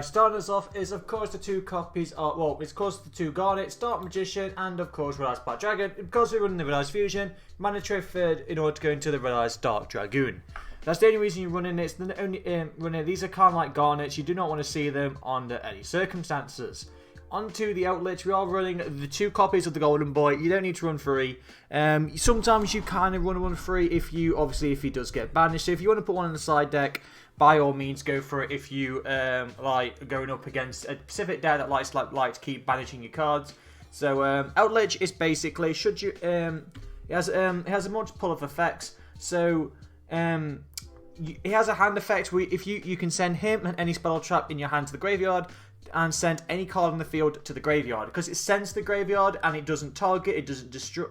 Starting us off is of course the two copies of, well, it's of course the two Garnets, Dark Magician, and of course Red Eyes Black Dragon. Because we're running the Red Eyes Fusion, mandatory third in order to go into the Red Eyes Dark Dragoon. That's the only reason you're running it. It's the only running. These are kind of like Garnets. You do not want to see them under any circumstances. Onto the Eldlich, we are running the two copies of the Golden Boy. You don't need to run free. Sometimes you kind of run one free if he does get banished. So if you want to put one in the side deck, by all means go for it. If you like going up against a specific deck that likes to keep banishing your cards. So Eldlich is basically it has a multiple of effects. So he has a hand effect where if you can send him and any spell or trap in your hand to the graveyard, and send any card in the field to the graveyard. Because it sends to the graveyard and it doesn't target, it doesn't destroy.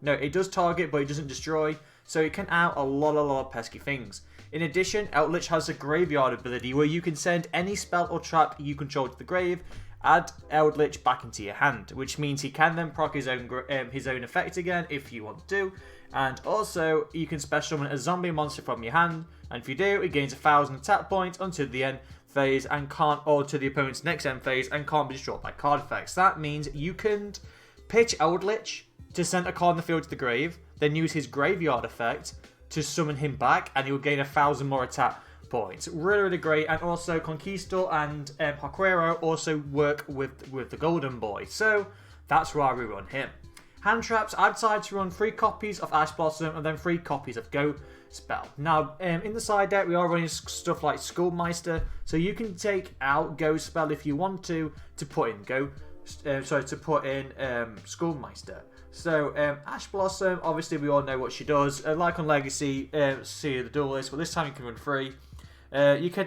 No, it does target, but it doesn't destroy. So it can out a lot of pesky things. In addition, Eldlich has a graveyard ability where you can send any spell or trap you control to the grave, add Eldlich back into your hand, which means he can then proc his own effect again if you want to. And also, you can special summon a zombie monster from your hand, and if you do, it gains 1,000 attack points until the end phase and can't, or to the opponent's next end phase, and can't be destroyed by card effects. That means you can pitch Eldlich to send a card in the field to the grave, then use his graveyard effect to summon him back, and he will gain 1,000 more attack points. Really great. And also Conquistador and Haquero also work with the Golden Boy, so that's why we run him. Hand traps, I'd decide to run 3 copies of Ash Blossom and then 3 copies of Go Spell. Now, in the side deck, we are running stuff like Schoolmeister, so you can take out Go Spell if you want to put in Schoolmeister. So, Ash Blossom, obviously we all know what she does. Like on Legacy, see the Duelist, but this time you can run 3. You can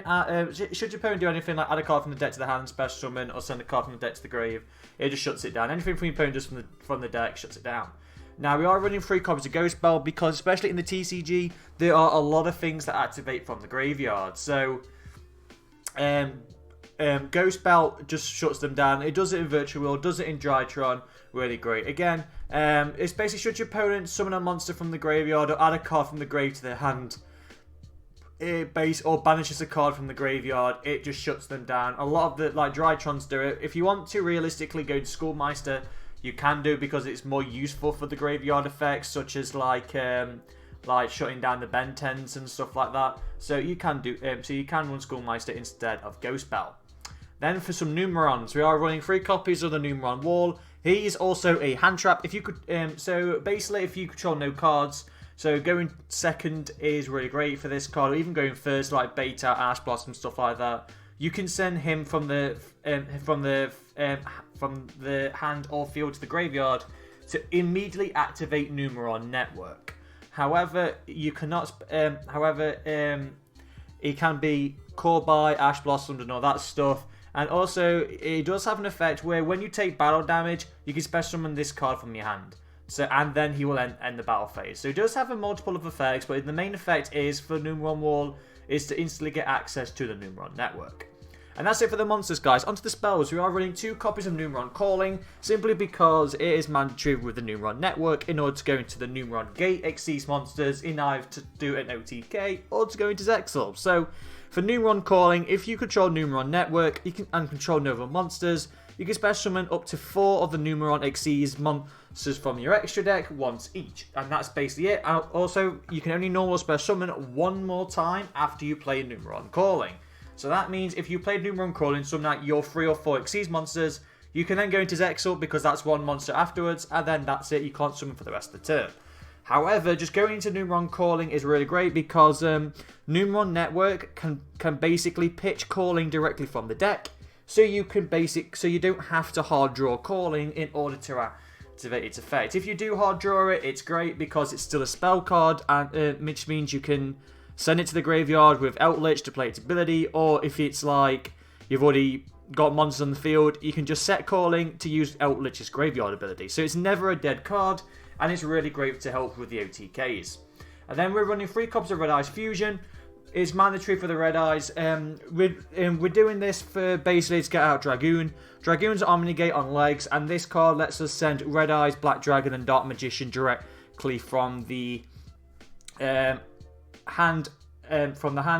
should your opponent do anything like add a card from the deck to the hand, special summon, or send a card from the deck to the grave, it just shuts it down. Anything from your opponent does from the deck shuts it down. Now we are running 3 copies of Ghost Spell because especially in the TCG there are a lot of things that activate from the graveyard. So Ghost Spell just shuts them down. It does it in Virtual World, does it in Drytron, really great. Again, it's basically should your opponent summon a monster from the graveyard or add a card from the grave to their hand, or banishes a card from the graveyard, it just shuts them down. A lot of the Drytrons do it. If you want to realistically go to Schoolmeister, you can do it because it's more useful for the graveyard effects, such as like shutting down the Ben 10s and stuff like that. So you can do you can run Schoolmeister instead of Ghost Spell. Then for some Numerons, we are running 3 copies of the Numeron Wall. He is also a hand trap. If you could, so basically, if you control no cards, so going second is really great for this card, or even going first like Beta, Ash Blossom, stuff like that. You can send him from the hand or field to the graveyard to immediately activate Numeron Network. However, you cannot. It can be called by Ash Blossoms and all that stuff. And also, it does have an effect where when you take battle damage, you can special summon this card from your hand. So, and then he will end the battle phase. So it does have a multiple of effects, but the main effect is for Numeron Wall is to instantly get access to the Numeron Network. And that's it for the monsters, guys. Onto the spells. We are running 2 copies of Numeron Calling, simply because it is mandatory with the Numeron Network in order to go into the Numeron Gate Exceeds monsters in either to do an OTK or to go into Zexal. So for Numeron Calling, if you control Numeron Network and control Nova monsters, you can special summon up to 4 of the Numeron Exceeds monsters from your extra deck once each. And that's basically it. And also, you can only normal special summon 1 more time after you play Numeron Calling. So that means if you played Numeron Calling, summon out your 3 or 4 Exceeds monsters, you can then go into Zexal because that's 1 monster afterwards, and then that's it, you can't summon for the rest of the turn. However, just going into Numeron Calling is really great because Numeron Network can basically pitch Calling directly from the deck, so you don't have to hard draw Calling in order to activate its effect. If you do hard draw it, it's great because it's still a spell card, and which means you can send it to the graveyard with Eldlich to play its ability, or if it's like you've already got monsters on the field, you can just set Calling to use Eldlich's graveyard ability. So it's never a dead card, and it's really great to help with the OTKs. And then we're running 3 copies of Red Eyes Fusion. It's mandatory for the Red Eyes. We're doing this for basically to get out Dragoon. Dragoon's omni negate on legs, and this card lets us send Red Eyes, Black Dragon, and Dark Magician directly from the hand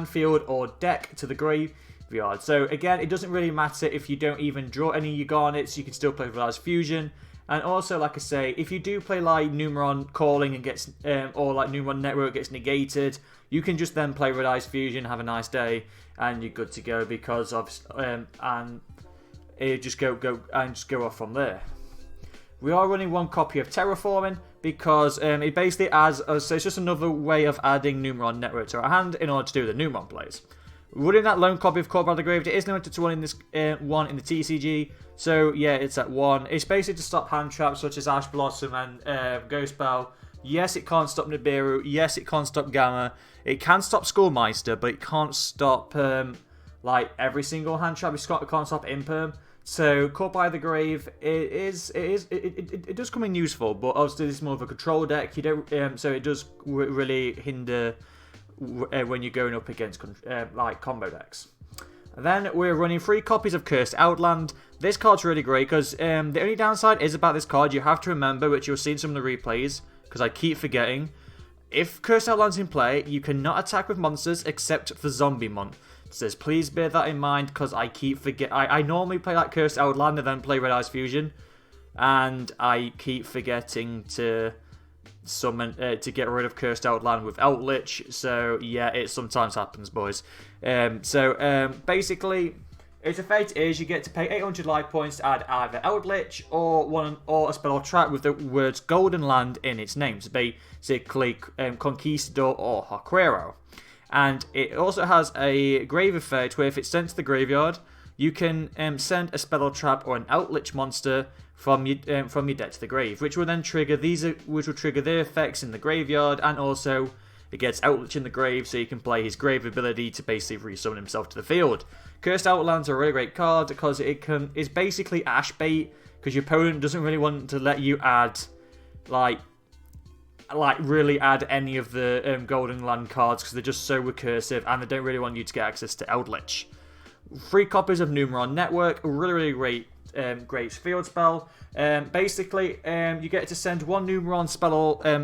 field or deck to the grave graveyard. So again, it doesn't really matter if you don't even draw any of your Garnets, you can still play Realized Fusion. And also, like I say, if you do play like Numeron Calling and gets, or like Numeron Network gets negated, you can just then play Realized Fusion, have a nice day, and you're good to go because of, and it just go off from there. We are running one copy of Terraforming because it basically adds, so it's just another way of adding Numeron Network to our hand in order to do the Numeron plays. Running that lone copy of Called by the Grave, it is limited to one in this one in the TCG. So yeah, it's at 1. It's basically to stop hand traps such as Ash Blossom and Ghost Bell. Yes, it can't stop Nibiru. Yes, it can't stop Gamma. It can stop Skullmeister, but it can't stop like every single hand trap. It can't stop Imperm. So Caught by the Grave, it does come in useful, but obviously this is more of a control deck. You don't, so it does really hinder when you're going up against like combo decks. And then we're running 3 copies of Cursed Outland. This card's really great because the only downside is about this card. You have to remember, which you'll see in some of the replays, because I keep forgetting. If Cursed Outland's in play, you cannot attack with monsters except for zombie monsters. Please bear that in mind because I keep forgetting. I normally play like Cursed Outland and then play Red Eyes Fusion, and I keep forgetting to summon to get rid of Cursed Outland with Eldlich. So yeah, it sometimes happens, boys. Basically, its effect is you get to pay 800 life points to add either Eldlich or a spell or trap with the words Golden Land in its name. So basically, Conquistador or Haquero. And it also has a grave effect where if it's sent to the graveyard, you can send a spell or trap or an Eldlich monster from your deck to the grave, which will then trigger their effects in the graveyard, and also it gets Eldlich in the grave, so you can play his grave ability to basically resummon himself to the field. Cursed Outland's a really great card because it's basically Ash bait, because your opponent doesn't really want to let you add really add any of the Golden Land cards because they're just so recursive, and they don't really want you to get access to Eldlich. 3 copies of Numeron Network, a really great field spell. Basically, you get to send 1 Numeron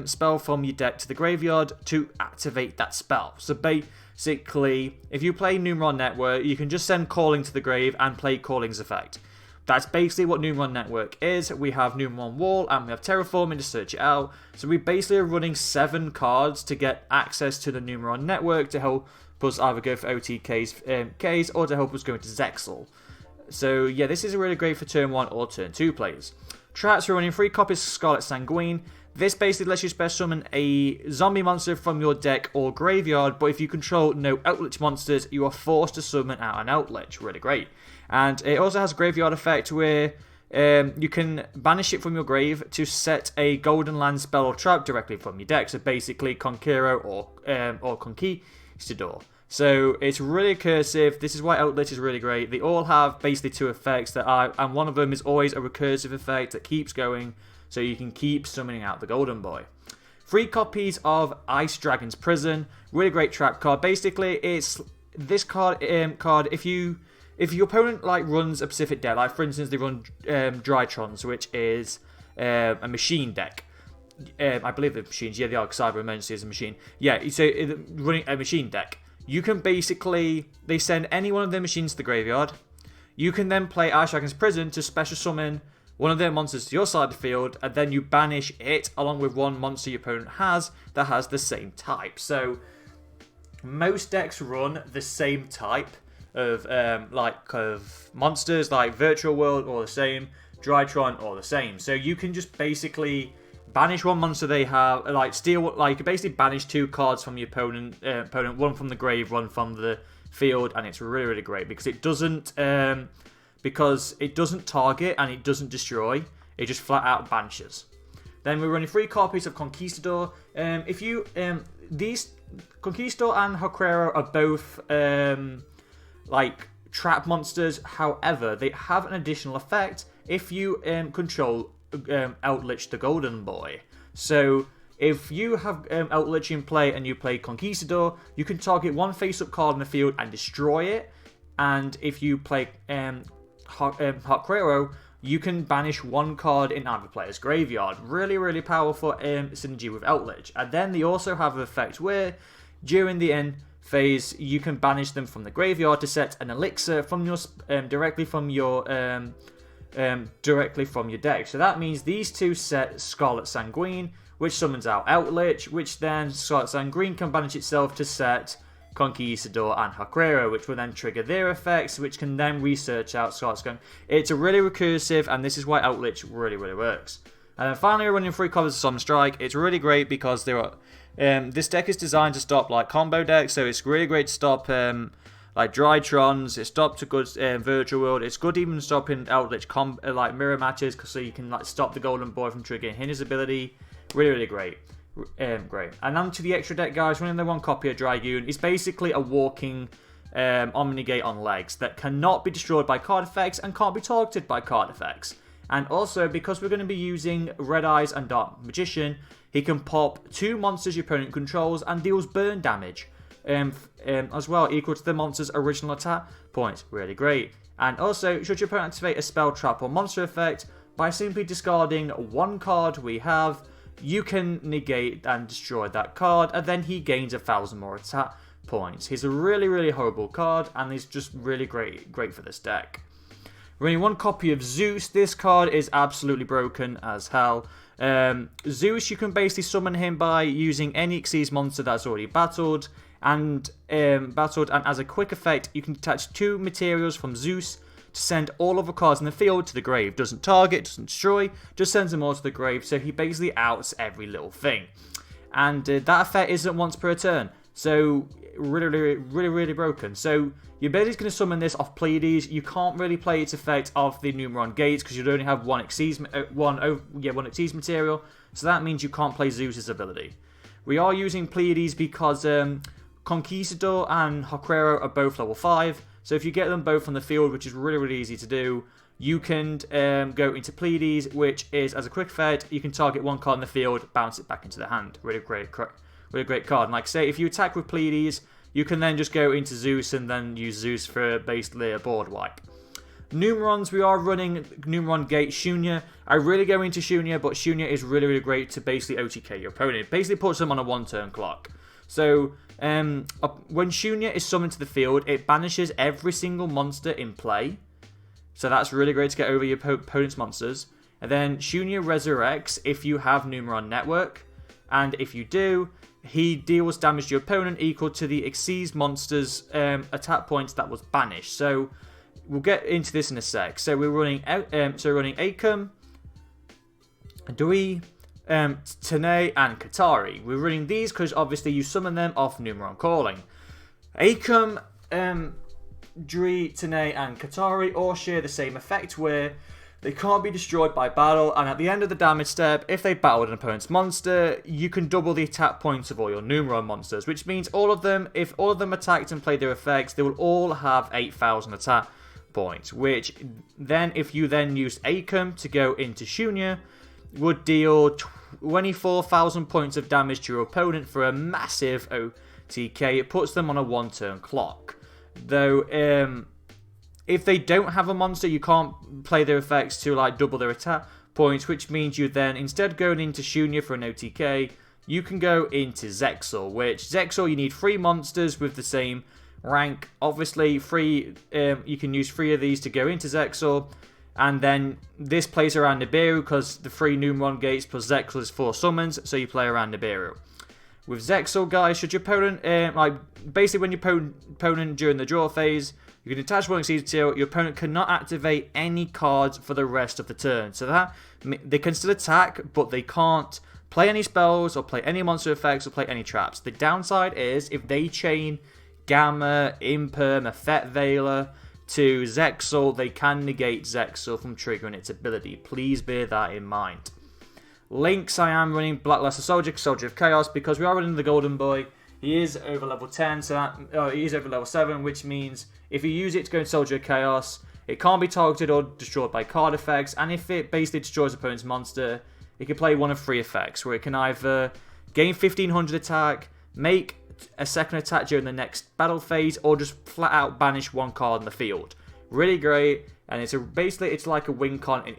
spell from your deck to the graveyard to activate that spell. So basically, if you play Numeron Network, you can just send Calling to the grave and play Calling's effect. That's basically what Numeron Network is. We have Numeron Wall and we have Terraforming to search it out. So we basically are running 7 cards to get access to the Numeron Network to help us either go for OTKs or to help us go into Zexal. So yeah, this is really great for turn 1 or turn 2 plays. Traps, we're running 3 copies of Scarlet Sanguine. This basically lets you special summon a zombie monster from your deck or graveyard, but if you control no Eldlich monsters, you are forced to summon out an Eldlich. Really great. And it also has a graveyard effect where you can banish it from your grave to set a Golden Land spell or trap directly from your deck. So basically Conquero or Conquistador. So it's really recursive. This is why Eldlich is really great. They all have basically 2 effects and one of them is always a recursive effect that keeps going, so you can keep summoning out the Golden Boy. 3 copies of Ice Dragon's Prison. Really great trap card. Basically, it's this card. If your opponent runs a specific deck, like for instance they run Drytrons, which is a machine deck. I believe the machines. Yeah, the Cyber Emergency is a machine. Yeah, so running a machine deck. You can basically, they send any one of their machines to the graveyard. You can then play Ice Dragon's Prison to special summon one of their monsters to your side of the field, and then you banish it along with 1 monster your opponent has that has the same type. So most decks run the same type of monsters, like Virtual World or the same, Drytron or the same. So you can just basically banish 1 monster they have, you can basically banish 2 cards from your opponent, 1 from the grave, 1 from the field, and it's really, really great because it doesn't target and it doesn't destroy. It just flat out banishes. Then we're running 3 copies of Conquistador. These Conquistador and Haquero are both trap monsters. However, they have an additional effect if you control Eldlich the Golden Boy. So if you have Eldlich in play and you play Conquistador, you can target 1 face-up card in the field and destroy it. And if you play Haquero, you can banish 1 card in either player's graveyard. Really, really powerful synergy with Eldlich. And then they also have an effect where during the end, phase, you can banish them from the graveyard to set an elixir from your directly from your deck. So that means these two set Scarlet Sanguine, which summons out Eldlich, which then Scarlet Sanguine can banish itself to set Conquistador and Hakrero, which will then trigger their effects, which can then research out Scarlet Sanguine. It's a really recursive, and this is why Eldlich really works. And then finally, we're running 3 copies of Summon Strike. It's really great because there are this deck is designed to stop like combo decks, so it's really great to stop like Drytrons. It's stopped a good Virtual World. It's good even stopping Eldlich like mirror matches, so you can like stop the Golden Boy from triggering his ability. Really great. Great. And on to the extra deck, guys. Running the 1 copy of Dragoon. It's basically a walking omni negate on legs that cannot be destroyed by card effects and can't be targeted by card effects. And also, because we're going to be using Red Eyes and Dark Magician, he can pop 2 monsters your opponent controls and deals burn damage as well, equal to the monster's original attack points. Really great. And also, should your opponent activate a spell, trap, or monster effect, by simply discarding 1 card we have, you can negate and destroy that card, and then he gains 1,000 more attack points. He's a really horrible card, and he's just really great for this deck. Running 1 copy of Zeus. This card is absolutely broken as hell. Zeus, you can basically summon him by using any Xyz monster that's already battled, and as a quick effect, you can attach 2 materials from Zeus to send all other cards in the field to the grave. Doesn't target, doesn't destroy, just sends them all to the grave, so he basically outs every little thing. And that effect isn't once per turn, so really broken. So you're basically going to summon this off Pleiades. You can't really play its effect off the Numeron Gates because you'd only have one Xyz material, so that means you can't play Zeus's ability. We are using Pleiades because Conquistador and Hakrero are both level 5, so if you get them both on the field, which is really easy to do, you can go into Pleiades, which is, as a quick effect, you can target 1 card in the field, bounce it back into the hand. Really great card. And like I say, if you attack with Pleiades, you can then just go into Zeus and then use Zeus for basically a board wipe. Numerons, we are running Numeron Gate Shunya. I really go into Shunya, but Shunya is really great to basically OTK your opponent. It basically puts them on a 1-turn clock. So when Shunya is summoned to the field, it banishes every single monster in play. So that's really great to get over your opponent's monsters. And then Shunya resurrects if you have Numeron Network. And if you do, he deals damage to your opponent equal to the Xyz monster's attack points that was banished. So we'll get into this in a sec. So we're running Akum, Dui, Tene, and Katari. We're running these because obviously you summon them off Numeron Calling. Akum, Dui, Tene, and Katari all share the same effect where they can't be destroyed by battle, and at the end of the damage step, if they battled an opponent's monster, you can double the attack points of all your Numeron monsters, which means if all of them attacked and played their effects, they will all have 8,000 attack points, which then, if you then use Akum to go into Shunya, would deal 24,000 points of damage to your opponent for a massive OTK. It puts them on a 1-turn clock. Though, if they don't have a monster, you can't play their effects to like double their attack points, which means you then, instead going into Shunya for an OTK, you can go into Zexal, which Zexal you need 3 monsters with the same rank. Obviously, you can use 3 of these to go into Zexal, and then this plays around Nibiru because the 3 Numeron Gates plus Zexal is 4 summons, so you play around Nibiru. With Zexal, guys, should your opponent, basically when your opponent during the draw phase, you can attach 1 Xyz material, your opponent cannot activate any cards for the rest of the turn. So that they can still attack, but they can't play any spells or play any monster effects or play any traps. The downside is if they chain Gamma, Imperm, Effect Veiler to Zexal, they can negate Zexal from triggering its ability. Please bear that in mind. Links, I am running Black Lesser Soldier of Chaos, because we are running the Golden Boy. He is over level 10, so he is over level 7, which means if you use it to go into Soldier of Chaos, it can't be targeted or destroyed by card effects, and if it basically destroys opponent's monster, it can play one of 3 effects, where it can either gain 1500 attack, make a second attack during the next battle phase, or just flat out banish 1 card in the field. Really great, and it's like a win con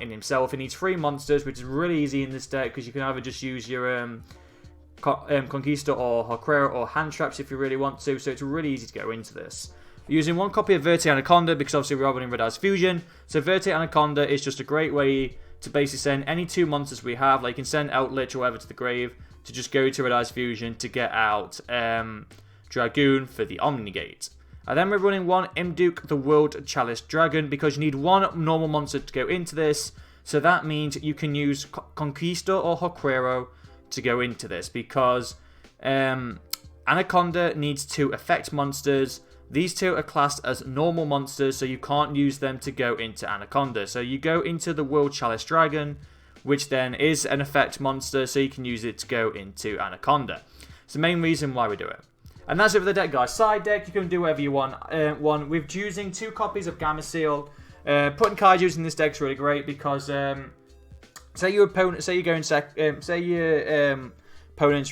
in himself. It needs 3 monsters, which is really easy in this deck, because you can either just use your Conquistador or Hokrero or hand traps if you really want to, so it's really easy to go into this. We're using one copy of Verte Anaconda because obviously we are running Red Eyes Fusion, so Verte Anaconda is just a great way to basically send any 2 monsters we have, like you can send Eldlich or whatever to the grave, to just go to Red Eyes Fusion to get out Dragoon for the Omni negate. And then we're running one Imduke the World Chalice Dragon because you need one normal monster to go into this, so that means you can use Conquistador or Hokrero to go into this because Anaconda needs 2 effect monsters. These 2 are classed as normal monsters, so you can't use them to go into Anaconda. So you go into the World Chalice Dragon, which then is an effect monster, so you can use it to go into Anaconda. It's the main reason why we do it. And that's it for the deck, guys. Side deck, you can do whatever you want. We're choosing 2 copies of Gamma Seal. Putting Kaijus in this deck is really great because say your opponent's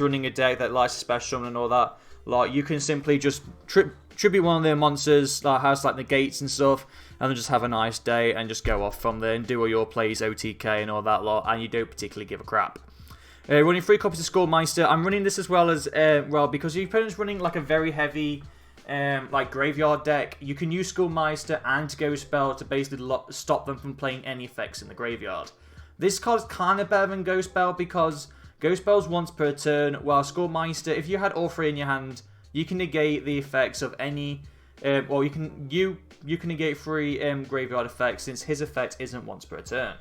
running a deck that likes to special summon and all that. Like you can simply just tribute one of their monsters that has like negates and stuff, and then just have a nice day and just go off from there and do all your plays, OTK and all that lot, and you don't particularly give a crap. Running 3 copies of Skullmeister. I'm running this as well as because your opponent's running like a very heavy like graveyard deck. You can use Skullmeister and Ghost Spell to basically stop them from playing any effects in the graveyard. This card is kind of better than Ghost Spell because Ghost Spell's once per turn, while Skullmeister, if you had all 3 in your hand, you can negate the effects of any. Well, you can negate 3 graveyard effects since his effect isn't once per turn.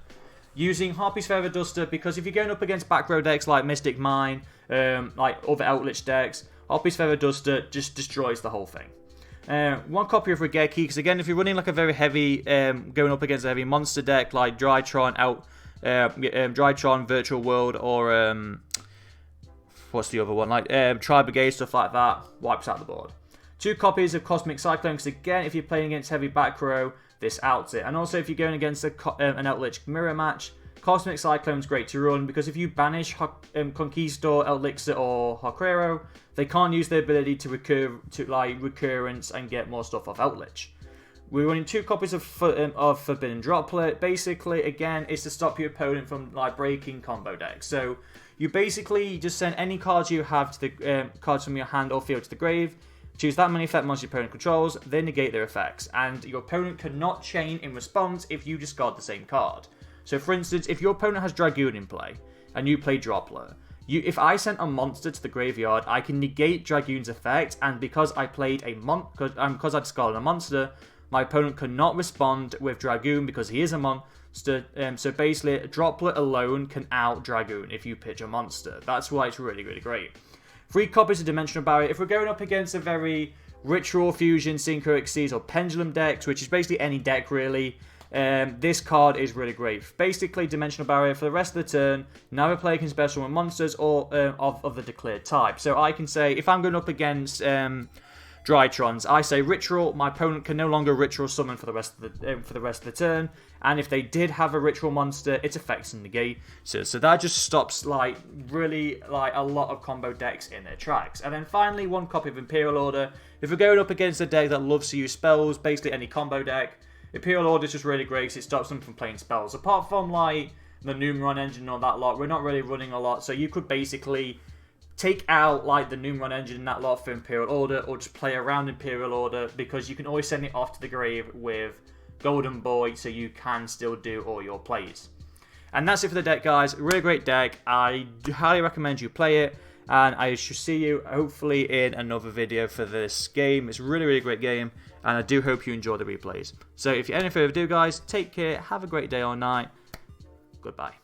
Using Harpy's Feather Duster because if you're going up against back row decks like Mystic Mine, like other Eldlich decks, Harpy's Feather Duster just destroys the whole thing. 1 copy of Regeki because again, if you're running like a very heavy, going up against a heavy monster deck like Drytron, Drytron, Virtual World, or what's the other one? Like Tri Brigade, stuff like that, wipes out the board. 2 copies of Cosmic Cyclone because again, if you're playing against heavy back row, this outs it. And also if you're going against an Eldlich mirror match, Cosmic Cyclone's great to run because if you banish Conquistador, Elixir, or Hokrero, they can't use their ability to recurrence and get more stuff off Eldlich. We're running 2 copies of Forbidden Droplet. Basically, again, it's to stop your opponent from like breaking combo decks. So you basically just send any cards you have to the cards from your hand or field to the grave. Choose that many effect monsters your opponent controls, then negate their effects. And your opponent cannot chain in response if you discard the same card. So for instance, if your opponent has Dragoon in play, and you play Droplet, if I sent a monster to the graveyard, I can negate Dragoon's effect, and because I played because I discarded a monster, my opponent cannot respond with Dragoon because he is a monster. So basically, Droplet alone can out Dragoon if you pitch a monster. That's why it's really, really great. 3 copies of Dimensional Barrier. If we're going up against a very Ritual, Fusion, Synchro Exceeds, or Pendulum decks, which is basically any deck really, this card is really great. Basically, Dimensional Barrier for the rest of the turn. Now a player can special summon monsters or of the declared type. So I can say, if I'm going up against Drytrons, I say Ritual. My opponent can no longer Ritual summon for the rest of the turn. And if they did have a Ritual monster, its effects and negate. So that just stops like really like a lot of combo decks in their tracks. And then finally, 1 copy of Imperial Order. If we're going up against a deck that loves to use spells, basically any combo deck, Imperial Order is just really great because it stops them from playing spells. Apart from like the Numeron engine and all that lot, we're not really running a lot. So you could basically take out like the Numeron engine and that lot for Imperial Order, or just play around Imperial Order because you can always send it off to the grave with Golden Boy, so you can still do all your plays. And that's it for the deck, guys. Really great deck. I highly recommend you play it, and I shall see you hopefully in another video for this game. It's a really, really great game, and I do hope you enjoy the replays. So if you have any further ado, guys, take care, have a great day or night. Goodbye.